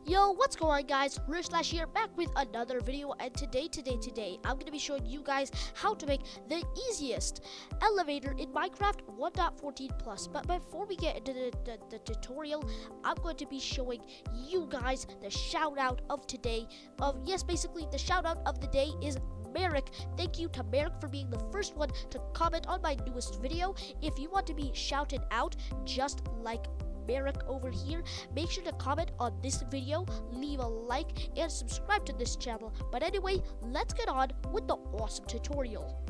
Yo, what's going on, guys? Slash here, back with another video, and today I'm gonna be showing you guys how to make the easiest elevator in Minecraft 1.14 plus. But before we get into the tutorial, I'm going to be showing you guys the shout out of today. Basically the shout out of the day is Marek. Thank you to Marek for being the first one to comment on my newest video. If you want to be shouted out just like Marek over here, make sure to comment on this video, leave a like, and subscribe to this channel. But anyway, let's get on with the awesome tutorial.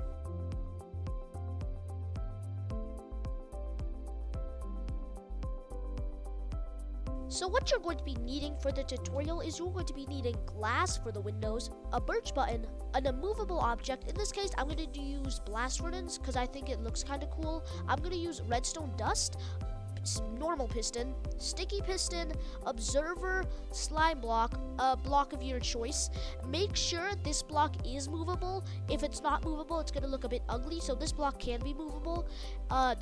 So what you're going to be needing for the tutorial is you're going to be needing glass for the windows, a birch button, an immovable object. In this case, I'm going to use blast furnace because I think it looks kind of cool. I'm going to use redstone dust, normal piston, sticky piston, observer, slime block, a block of your choice. Make sure this block is movable. If it's not movable, it's gonna look a bit ugly, so this block can be movable. A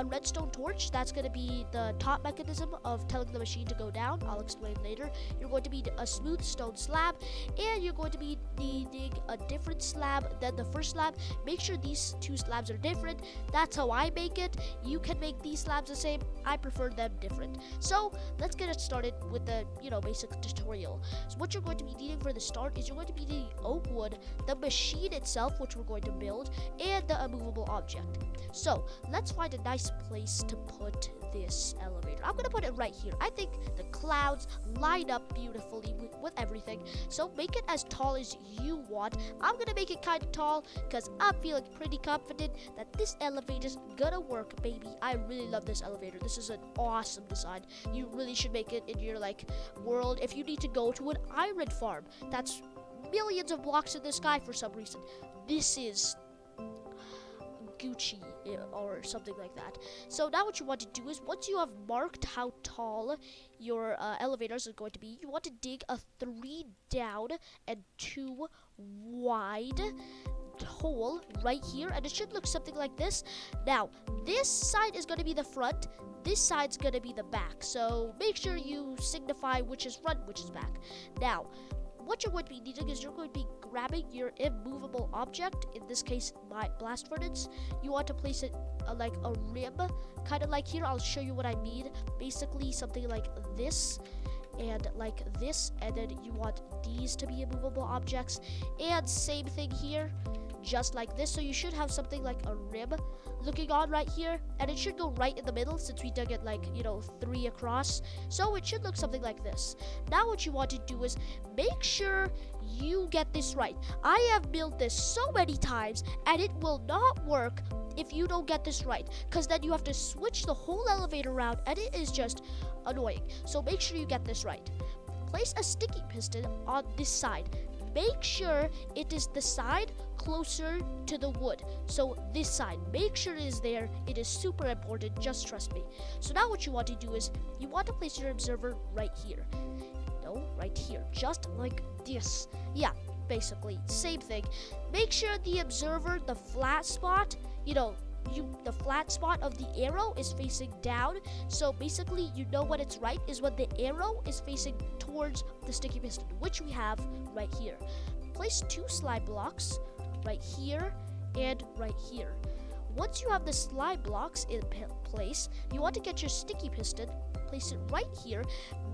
redstone torch, that's gonna be the top mechanism of telling the machine to go down. I'll explain later. You're going to need a smooth stone slab, and you're going to be needing a different slab than the first slab. Make sure these two slabs are different. That's how I make it. You can make these slabs the same. I prefer them different. So let's get it started with the basic tutorial. So what you're going to be needing for the start is you're going to be needing oak wood, the machine itself, which we're going to build, and the immovable object. So let's find a nice place to put this elevator. I'm gonna put it right here. I think the clouds line up beautifully with everything, so make it as tall as you want. I'm gonna make it kind of tall because I'm feeling pretty confident that this elevator's gonna work, baby. I really love this elevator. This is an awesome design. You really should make it in your world. If you need to go to an iron farm that's millions of blocks in the sky for some reason, this is Gucci or something like that. So now what you want to do is, once you have marked how tall your elevators are going to be, you want to dig a 3 down and 2 wide hole right here, and it should look something like this. Now this side is going to be the front, this side's going to be the back, so make sure you signify which is front, which is back. Now what you're going to be needing is you're going to be grabbing your immovable object, in this case my blast furnace. You want to place it like a rim, kind of like here. I'll show you what I mean. Basically something like this and like this, and then you want these to be immovable objects, and same thing here, just like this. So you should have something like a rim looking on right here, and it should go right in the middle since we dug it 3 across, so it should look something like this. Now what you want to do is make sure you get this right. I have built this so many times and it will not work if you don't get this right, because then you have to switch the whole elevator around and it is just annoying. So make sure you get this right. Place a sticky piston on this side. Make sure it is the side closer to the wood. So this side, make sure it is there. It is super important, just trust me. So now what you want to do is you want to place your observer right here. No, right here, just like this. Yeah, basically same thing. Make sure the observer, the flat spot, the flat spot of the arrow is facing down. So basically, when it's right is when the arrow is facing towards the sticky piston, which we have right here. Place 2 slime blocks right here and right here. Once you have the slime blocks in place, you want to get your sticky piston, place it right here.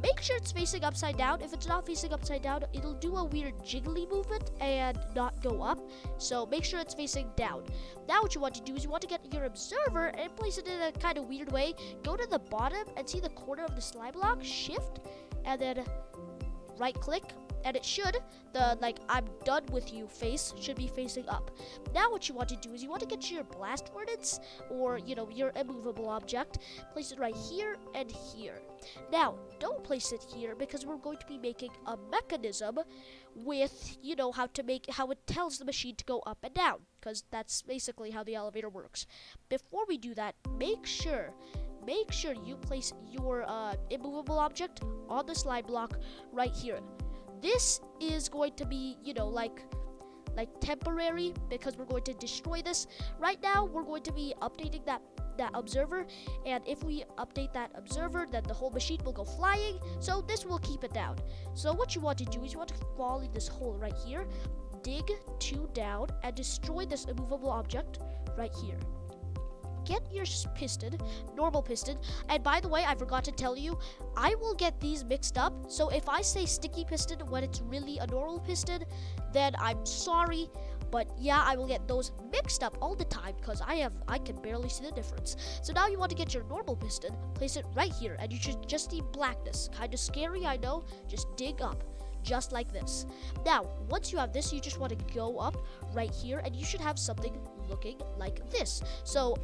Make sure it's facing upside down. If it's not facing upside down, it'll do a weird jiggly movement and not go up. So make sure it's facing down. Now what you want to do is you want to get your observer and place it in a kind of weird way. Go to the bottom and see the corner of the slime block, shift, and then right click, and it should, I'm done with you face should be facing up. Now what you want to do is you want to get your blast furnace, or your immovable object, place it right here and here. Now don't place it here because we're going to be making a mechanism with how it tells the machine to go up and down, because that's basically how the elevator works. Before we do that, make sure you place your immovable object on the slime block right here. This is going to be, temporary, because we're going to destroy this. Right now, we're going to be updating that observer, and if we update that observer, then the whole machine will go flying, so this will keep it down. So what you want to do is you want to fall in this hole right here, dig 2 down, and destroy this immovable object right here. Get your piston, normal piston, and by the way, I forgot to tell you, I will get these mixed up, so if I say sticky piston when it's really a normal piston, then I'm sorry, but yeah, I will get those mixed up all the time because I can barely see the difference. So now you want to get your normal piston, place it right here, and you should just see blackness. Kind of scary, I know, just dig up. Just like this. Now, once you have this, you just want to go up right here, and you should have something looking like this. So,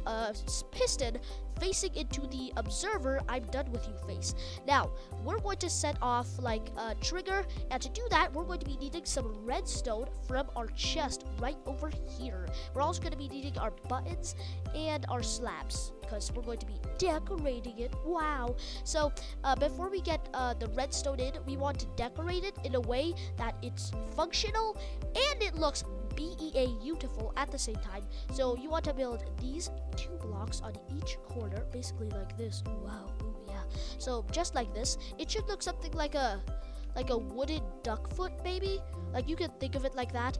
piston facing into the observer, I'm done with you face. Now, we're going to set off like a trigger, and to do that, we're going to be needing some redstone from our chest right over here. We're also going to be needing our buttons and our slabs, because we're going to be decorating it. Wow. So before we get the redstone in, we want to decorate it in a way that it's functional and it looks beautiful at the same time. So you want to build these 2 blocks on each corner, basically like this. Wow. Ooh, yeah. So just like this, it should look something like a wooden duck foot, maybe. Like, you can think of it like that.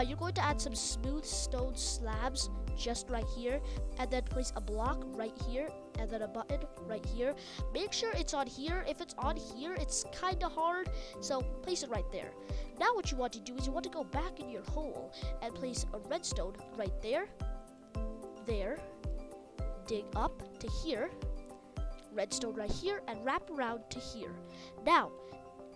You're going to add some smooth stone slabs just right here, and then place a block right here, and then a button right here. Make sure it's on here. If it's on here, it's kind of hard, so place it right there. Now what you want to do is you want to go back in your hole and place a redstone right there, dig up to here, redstone right here, and wrap around to here. Now,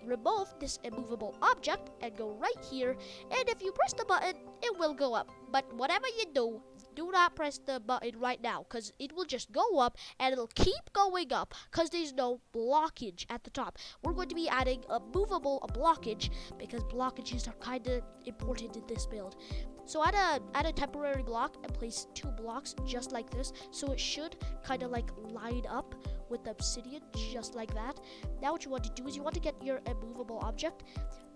remove this immovable object and go right here, and if you press the button, it will go up. But whatever you do not press the button right now, because it will just go up and it'll keep going up because there's no blockage at the top. We're going to be adding a movable blockage because blockages are kind of important in this build. So add a temporary block and place 2 blocks just like this, so it should kind of like line up with the obsidian just like that. Now what you want to do is you want to get your immovable object,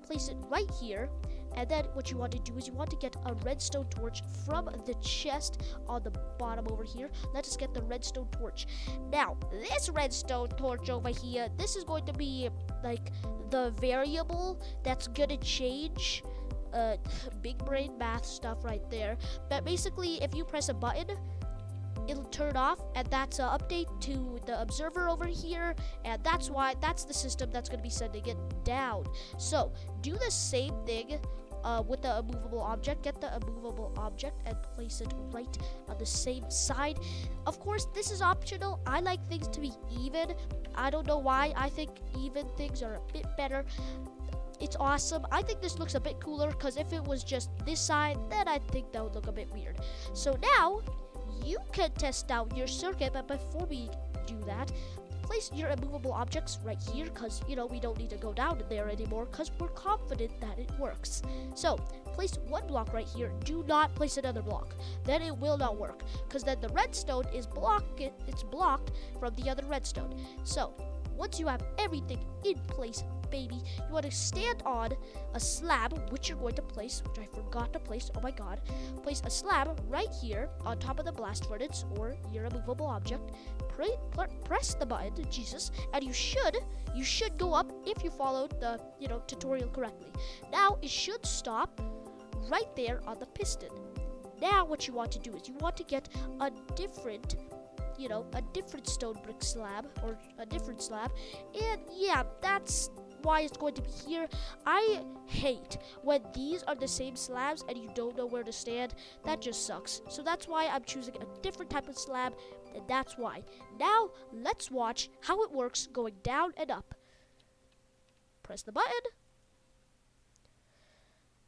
place it right here, and then what you want to do is you want to get a redstone torch from the chest on the bottom over here. Let us get the redstone torch. Now, this redstone torch over here, this is going to be like the variable that's gonna change big brain math stuff right there. But basically, if you press a button, it'll turn off, and that's an update to the observer over here, and that's the system that's going to be sending it down. So do the same thing with the immovable object. Get the immovable object and place it right on the same side. Of course, this is optional. I like things to be even. I don't know why. I think even things are a bit better. It's awesome. I think this looks a bit cooler, because if it was just this side, then I think that would look a bit weird. So now you can test out your circuit, but before we do that, place your immovable objects right here, because we don't need to go down there anymore, because we're confident that it works. So place 1 block right here. Do not place another block, then it will not work, because then the redstone is blocked from the other redstone. So once you have everything in place, baby, you want to stand on a slab, which you're going to place, which I forgot to place. Oh my god. Place a slab right here on top of the blast furnace or your immovable object. Press the button, Jesus, and you should go up if you followed the tutorial correctly. Now it should stop right there on the piston. Now what you want to do is you want to get a different stone brick slab, or a different slab, and yeah, that's why it's going to be here. I hate when these are the same slabs and you don't know where to stand. That just sucks. So that's why I'm choosing a different type of slab, and that's why. Now let's watch how it works going down and up. Press the button,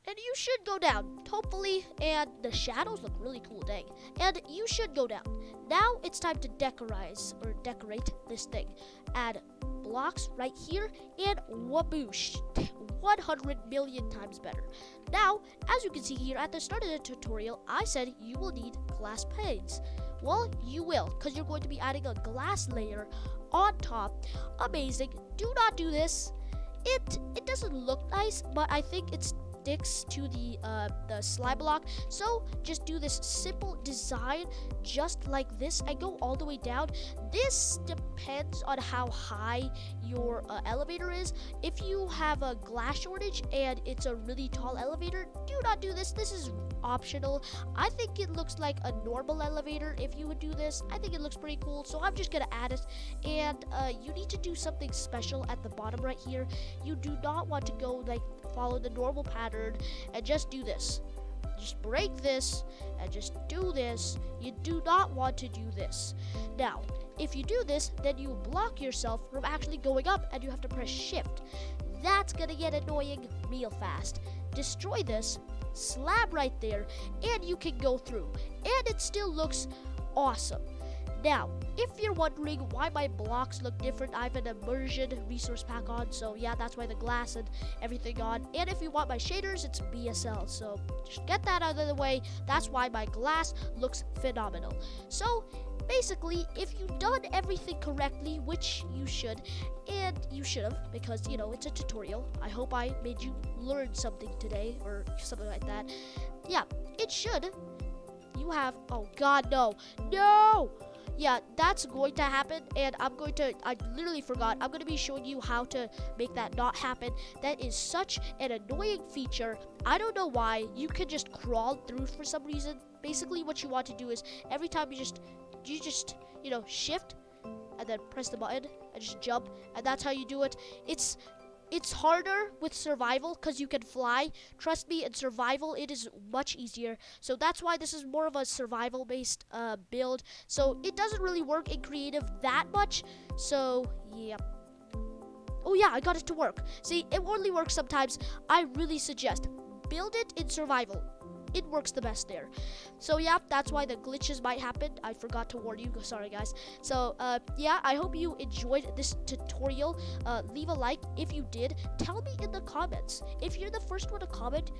and you should go down, hopefully, and the shadows look really cool, dang. And you should go down. Now it's time to decorate this thing. Add blocks right here, and waboosh, 100 million times better. Now, as you can see here at the start of the tutorial, I said you will need glass panes. Well, you will, because you're going to be adding a glass layer on top. Amazing. Do not do this. It doesn't look nice, but I think it's sticks to the slime block. So just do this simple design just like this and go all the way down. This depends on how high your elevator is. If you have a glass shortage and it's a really tall elevator, do not do this. This is optional. I think it looks like a normal elevator if you would do this. I think it looks pretty cool, so I'm just gonna add it. And you need to do something special at the bottom right here. You do not want to go like follow the normal pattern and just do this. Just break this and just do this. You do not want to do this. Now, if you do this, then you block yourself from actually going up and you have to press shift. That's gonna get annoying real fast. Destroy this, slab right there, and you can go through. And it still looks awesome. Now, if you're wondering why my blocks look different, I have an immersion resource pack on, so yeah, that's why the glass and everything on. And if you want my shaders, it's BSL, so just get that out of the way. That's why my glass looks phenomenal. So basically, if you've done everything correctly, which you should, and you should have, because you know it's a tutorial. I hope I made you learn something today or something like that. Yeah, it should. You have, oh god, no. Yeah, that's going to happen, and I literally forgot. I'm going to be showing you how to make that not happen. That is such an annoying feature. I don't know why. You can just crawl through for some reason. Basically, what you want to do is every time you just shift and then press the button and just jump, and that's how you do it. It's harder with survival because you can fly. Trust me, in survival, it is much easier. So that's why this is more of a survival-based build. So it doesn't really work in creative that much. So, yeah. Oh, yeah, I got it to work. See, it only works sometimes. I really suggest build it in survival. It works the best there. So yeah, that's why the glitches might happen. I forgot to warn you. Sorry guys. So yeah, I hope you enjoyed this tutorial. Leave a like if you did. Tell me in the comments. If you're the first one to comment,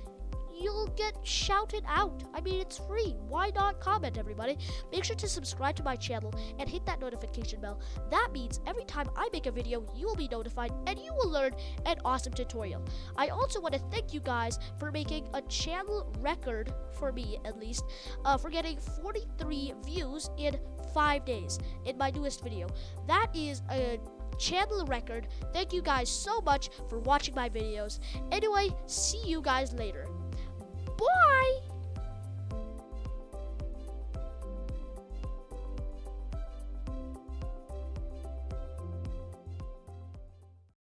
you'll get shouted out. I mean, it's free. Why not comment, everybody? Make sure to subscribe to my channel and hit that notification bell. That means every time I make a video, you will be notified and you will learn an awesome tutorial. I also want to thank you guys for making a channel record, for me at least, for getting 43 views in 5 days in my newest video. That is a channel record. Thank you guys so much for watching my videos. Anyway, see you guys later. Bye!